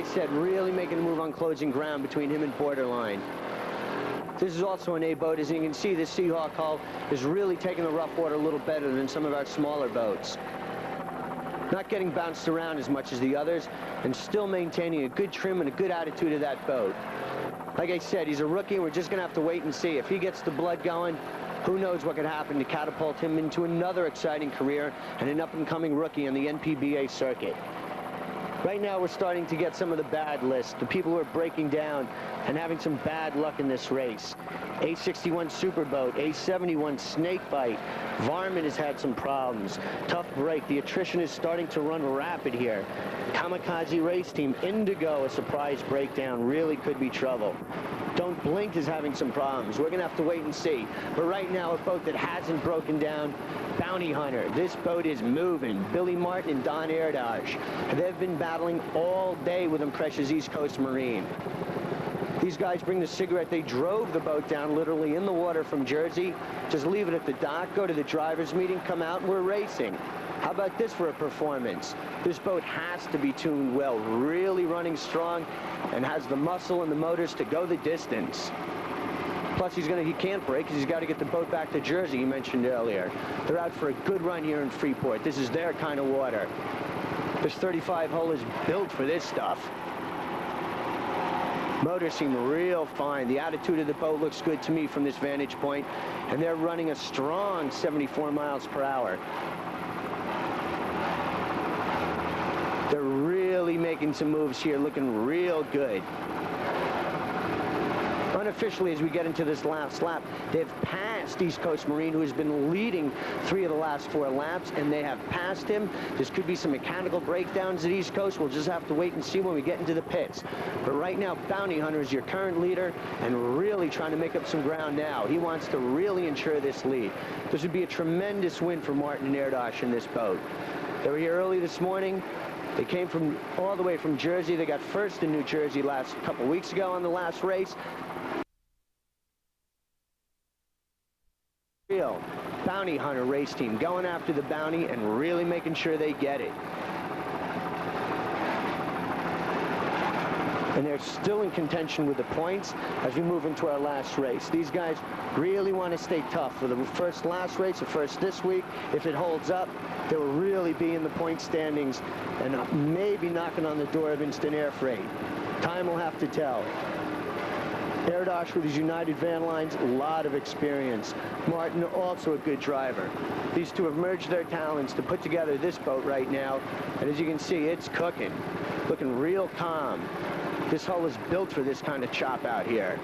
said, really making a move on closing ground between him and Borderline. This is also an A boat. As you can see, this Seahawk hull is really taking the rough water a little better than some of our smaller boats. Not getting bounced around as much as the others, and still maintaining a good trim and a good attitude of that boat. Like I said, he's a rookie, and we're just going to have to wait and see. If he gets the blood going, who knows what could happen to catapult him into another exciting career and an up-and-coming rookie on the NPBA circuit. Right now, we're starting to get some of the bad lists, the people who are breaking down and having some bad luck in this race. A61 Superboat, A71 Snakebite. Varmint has had some problems. Tough break. The attrition is starting to run rapid here. Kamikaze Race Team, Indigo, a surprise breakdown. Really could be trouble. Don't Blink is having some problems. We're going to have to wait and see. But right now, a boat that hasn't broken down, Bounty Hunter. This boat is moving. Billy Martin and Don Erdosh. They've been battling all day with Impressia's East Coast Marine. These guys bring the cigarette. They drove the boat down literally in the water from Jersey. Just leave it at the dock, go to the driver's meeting, come out, and we're racing. How about this for a performance? This boat has to be tuned well, really running strong, and has the muscle and the motors to go the distance. Plus, he can't break because he's got to get the boat back to Jersey, you mentioned earlier. They're out for a good run here in Freeport. This is their kind of water. This 35 hull is built for this stuff. Motors seem real fine. The attitude of the boat looks good to me from this vantage point, and they're running a strong 74 miles per hour. They're really making some moves here, looking real good. Unofficially, as we get into this last lap, they've passed East Coast Marine, who has been leading 3 of the last 4 laps, and they have passed him. This could be some mechanical breakdowns at East Coast. We'll just have to wait and see when we get into the pits. But right now, Bounty Hunter is your current leader and really trying to make up some ground now. He wants to really ensure this lead. This would be a tremendous win for Martin and Erdosh in this boat. They were here early this morning. They came from all the way from Jersey. They got first in New Jersey a couple weeks ago on the last race. Real Bounty Hunter race team going after the bounty and really making sure they get it. And they're still in contention with the points as we move into our last race. These guys really want to stay tough for the last race, the first this week. If it holds up, they will really be in the point standings and maybe knocking on the door of instant air freight. Time will have to tell. Erdosh with his United Van Lines, a lot of experience. Martin, also a good driver. These two have merged their talents to put together this boat right now. And as you can see, it's cooking. Looking real calm. This hull is built for this kind of chop out here.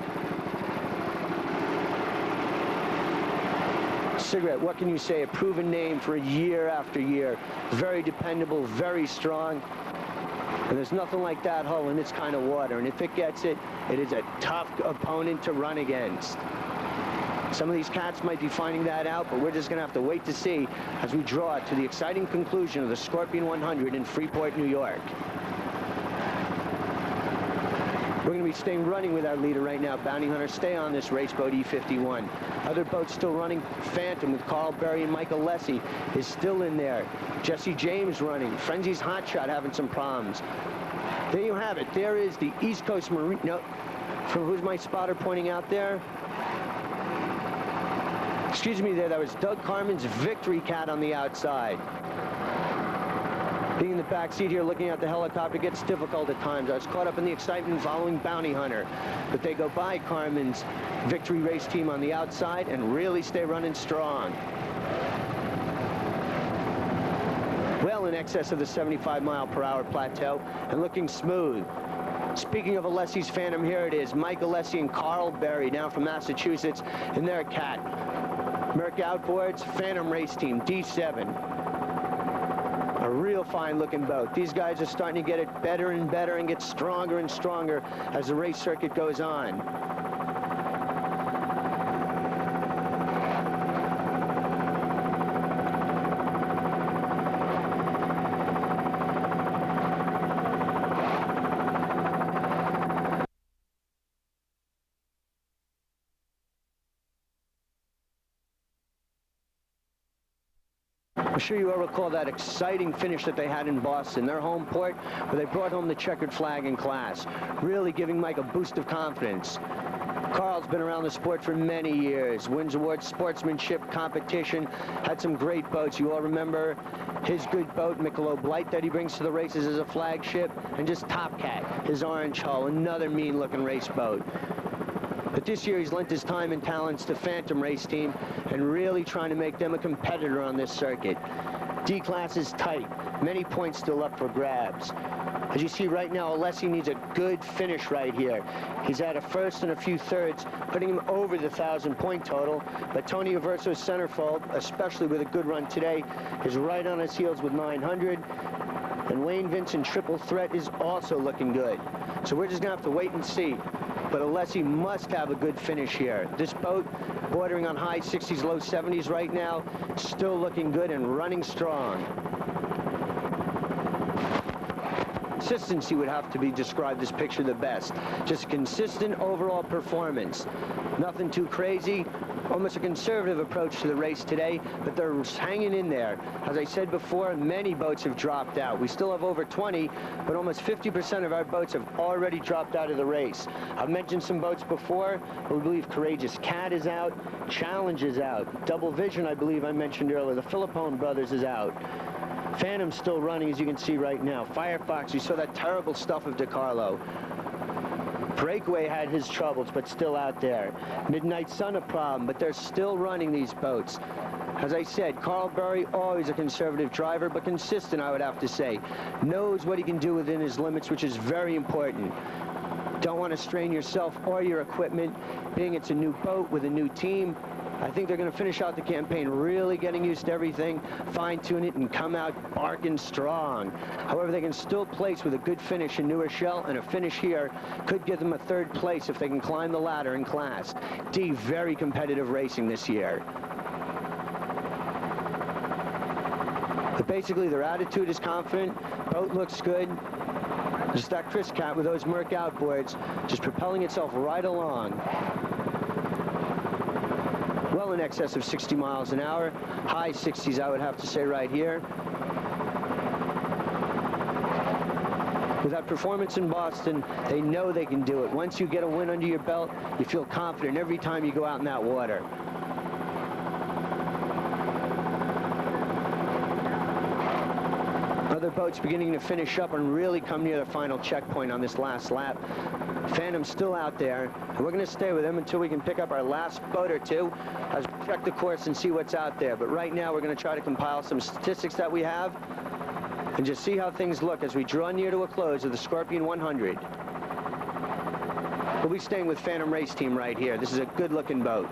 Cigarette, what can you say? A proven name for year after year. Very dependable, very strong. And there's nothing like that hull in its kind of water. And if it gets it, it is a tough opponent to run against. Some of these cats might be finding that out, but we're just going to have to wait to see as we draw to the exciting conclusion of the Scorpion 100 in Freeport, New York. We're going to be staying running with our leader right now, Bounty Hunter. Stay on this race boat, E51. Other boats still running. Phantom with Carl Berry and Michael Lessie is still in there. Jesse James running. Frenzy's Hotshot having some problems. There you have it. There is the East Coast Marine. No, from who's my spotter pointing out there? Excuse me there. That was Doug Carmen's Victory Cat on the outside. Being in the back seat here looking at the helicopter gets difficult at times. I was caught up in the excitement following Bounty Hunter. But they go by Carmen's Victory Race Team on the outside and really stay running strong. Well in excess of the 75-mile-per-hour plateau and looking smooth. Speaking of Alessi's Phantom, here it is. Mike Alessi and Carl Berry down from Massachusetts in their cat. Merck Outboards, Phantom Race Team, D7. A real fine-looking boat. These guys are starting to get it better and better and get stronger and stronger as the race circuit goes on. I'm sure you all recall that exciting finish that they had in Boston, their home port, where they brought home the checkered flag in class, really giving Mike a boost of confidence. Carl's been around the sport for many years, wins awards, sportsmanship, competition, had some great boats. You all remember his good boat, Michelob Light, that he brings to the races as a flagship, and just Top Cat, his orange hull, another mean-looking race boat. But this year he's lent his time and talents to Phantom Race Team and really trying to make them a competitor on this circuit. D-class is tight, many points still up for grabs. As you see right now, Alessi needs a good finish right here. He's at a first and a few thirds, putting him over the 1,000-point total. But Tony Averso's centerfold, especially with a good run today, is right on his heels with 900. And Wayne Vincent triple threat is also looking good. So we're just gonna have to wait and see. But Alessi must have a good finish here. This boat, bordering on high 60s, low 70s right now, still looking good and running strong. Consistency would have to be described this picture the best. Just consistent overall performance. Nothing too crazy. Almost a conservative approach to the race today, but they're hanging in there. As I said before, many boats have dropped out. We still have over 20, but almost 50% of our boats have already dropped out of the race. I've mentioned some boats before. We believe Courageous Cat is out, Challenge is out, Double Vision, I believe I mentioned earlier, the Philippone Brothers is out. Phantom's still running, as you can see right now. Firefox, you saw that terrible stuff of DeCarlo. Breakaway had his troubles, but still out there. Midnight Sun a problem, but they're still running these boats. As I said, Carl Burry, always a conservative driver, but consistent, I would have to say. Knows what he can do within his limits, which is very important. Don't want to strain yourself or your equipment, being it's a new boat with a new team. I think they're going to finish out the campaign really getting used to everything, fine-tune it, and come out barking strong. However, they can still place with a good finish in New Rochelle, and a finish here could give them a third place if they can climb the ladder in class. D, very competitive racing this year. But basically, their attitude is confident, boat looks good. Just that Chris Cat with those Merc outboards, just propelling itself right along. Well in excess of 60 miles an hour. High 60s, I would have to say, right here. With that performance in Boston, they know they can do it. Once you get a win under your belt, you feel confident every time you go out in that water. Other boats beginning to finish up and really come near the final checkpoint on this last lap. Phantom's still out there, and we're going to stay with him until we can pick up our last boat or two as we check the course and see what's out there. But right now, we're going to try to compile some statistics that we have and just see how things look as we draw near to a close of the Scorpion 100. We'll be staying with Phantom Race Team right here. This is a good-looking boat.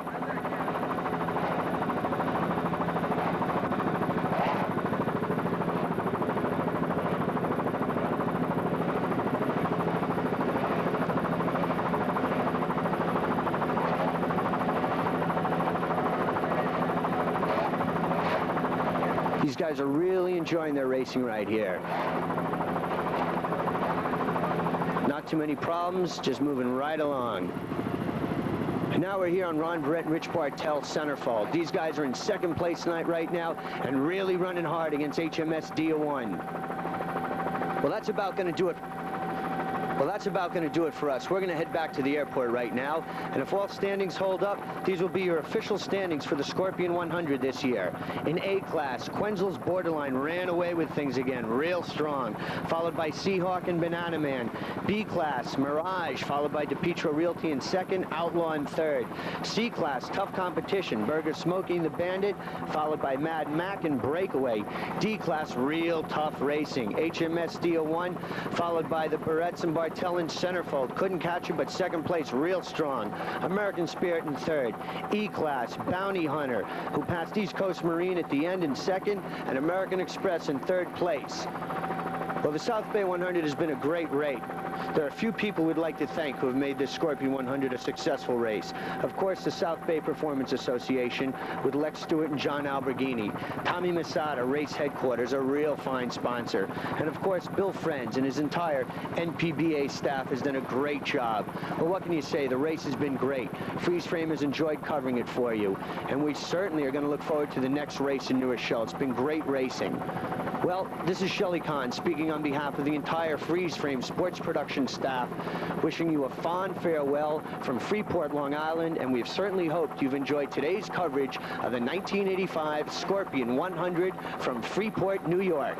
These guys are really enjoying their racing right here. Not too many problems, just moving right along. And now we're here on Ron Barrett and Rich Bartell's centerfold. These guys are in second place tonight right now and really running hard against HMS Dia-1. Well, that's about going to do it. Well, that's about going to do it for us. We're going to head back to the airport right now, and if all standings hold up, these will be your official standings for the Scorpion 100 this year. In A class, Quenzel's Borderline ran away with things again, real strong, followed by Seahawk and Banana Man. B class, Mirage, followed by DePietro Realty in second, Outlaw in third. C class, tough competition, Burger Smoking the Bandit, followed by Mad Mac and Breakaway. D class, real tough racing, HMS Dia-1, followed by the Barretts and Bartell in centerfold. Couldn't catch it, but second place, real strong. American Spirit in third. E-Class, Bounty Hunter, who passed East Coast Marine at the end in second, and American Express in third place. Well, the South Bay 100 has been a great race. There are a few people we'd like to thank who have made this Scorpion 100 a successful race. Of course, the South Bay Performance Association with Lex Stewart and John Alberghini. Tommy Masada, race headquarters, a real fine sponsor. And of course, Bill Friends and his entire NPBA staff has done a great job. Well, what can you say? The race has been great. Freeze Frame has enjoyed covering it for you. And we certainly are going to look forward to the next race in New Rochelle. It's been great racing. Well, this is Shelley Kahn speaking on behalf of the entire Freeze Frame Sports Production staff, wishing you a fond farewell from Freeport, Long Island, and we've certainly hoped you've enjoyed today's coverage of the 1985 Scorpion 100 from Freeport, New York.